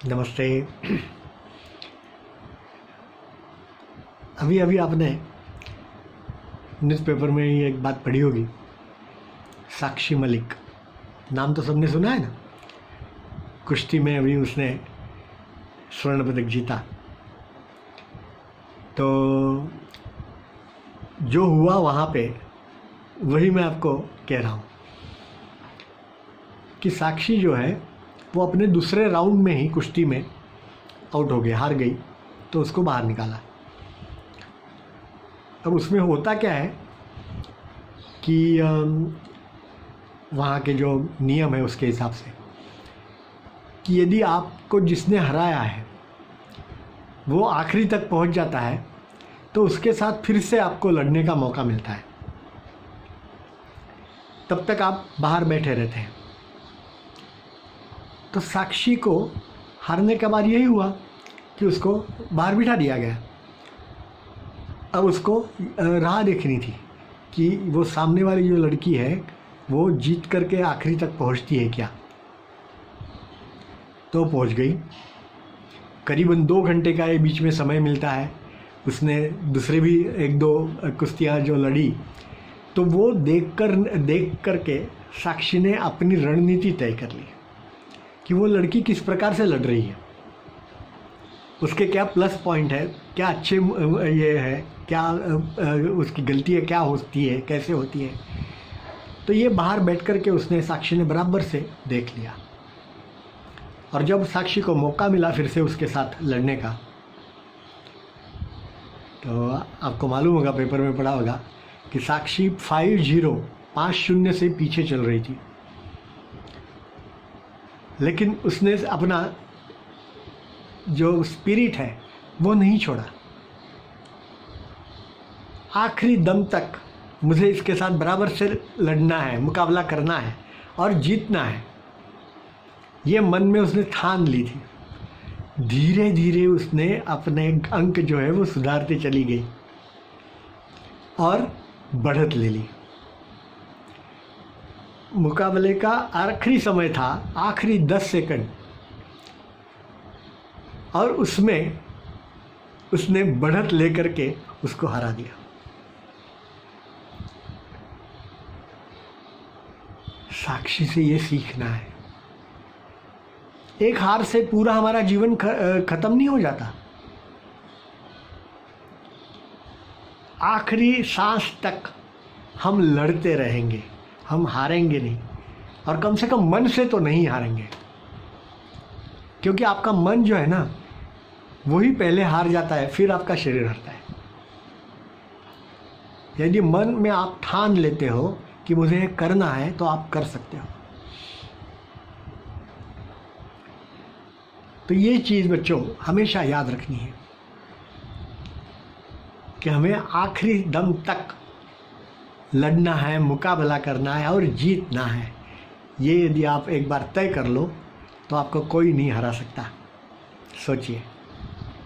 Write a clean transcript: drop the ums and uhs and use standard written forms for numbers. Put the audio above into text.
नमस्ते। अभी अभी आपने न्यूज़पेपर में ये एक बात पढ़ी होगी, साक्षी मलिक नाम तो सबने सुना है ना। कुश्ती में अभी उसने स्वर्ण पदक जीता। तो जो हुआ वहाँ पे वही मैं आपको कह रहा हूँ कि साक्षी जो है वो अपने दूसरे राउंड में ही कुश्ती में आउट हो गई, हार गई, तो उसको बाहर निकाला। अब उसमें होता क्या है कि वहाँ के जो नियम है उसके हिसाब से कि यदि आपको जिसने हराया है वो आखिरी तक पहुँच जाता है तो उसके साथ फिर से आपको लड़ने का मौका मिलता है। तब तक आप बाहर बैठे रहते हैं। तो साक्षी को हारने के बाद यही हुआ कि उसको बाहर बिठा दिया गया। अब उसको राह देखनी थी कि वो सामने वाली जो लड़की है वो जीत करके आखिरी तक पहुंचती है क्या। तो पहुंच गई। करीबन 2 घंटे का ये बीच में समय मिलता है। उसने दूसरे भी 1-2 कुश्तियाँ जो लड़ी, तो वो देख कर के साक्षी ने अपनी रणनीति तय कर ली कि वो लड़की किस प्रकार से लड़ रही है, उसके क्या प्लस पॉइंट है, क्या अच्छे ये है, क्या उसकी गलतियाँ क्या होती है, कैसे होती है। तो ये बाहर बैठ कर के उसने साक्षी ने बराबर से देख लिया। और जब साक्षी को मौका मिला फिर से उसके साथ लड़ने का, तो आपको मालूम होगा, पेपर में पढ़ा होगा कि साक्षी 5-0 से पीछे चल रही थी, लेकिन उसने अपना जो स्पिरिट है वो नहीं छोड़ा। आखिरी दम तक मुझे इसके साथ बराबर से लड़ना है, मुकाबला करना है और जीतना है, ये मन में उसने ठान ली थी। धीरे धीरे उसने अपने अंक जो है वो सुधारते चली गई और बढ़त ले ली। मुकाबले का आखिरी समय था, आखिरी 10 सेकंड, और उसमें उसने बढ़त लेकर के उसको हरा दिया। साक्षी से ये सीखना है। एक हार से पूरा हमारा जीवन खत्म नहीं हो जाता। आखिरी सांस तक हम लड़ते रहेंगे, हम हारेंगे नहीं, और कम से कम मन से तो नहीं हारेंगे, क्योंकि आपका मन जो है ना वही पहले हार जाता है, फिर आपका शरीर हारता है। यदि मन में आप ठान लेते हो कि मुझे ये करना है तो आप कर सकते हो। तो ये चीज़ बच्चों हमेशा याद रखनी है कि हमें आखिरी दम तक लड़ना है, मुकाबला करना है और जीतना है। ये यदि आप एक बार तय कर लो तो आपको कोई नहीं हरा सकता। सोचिए।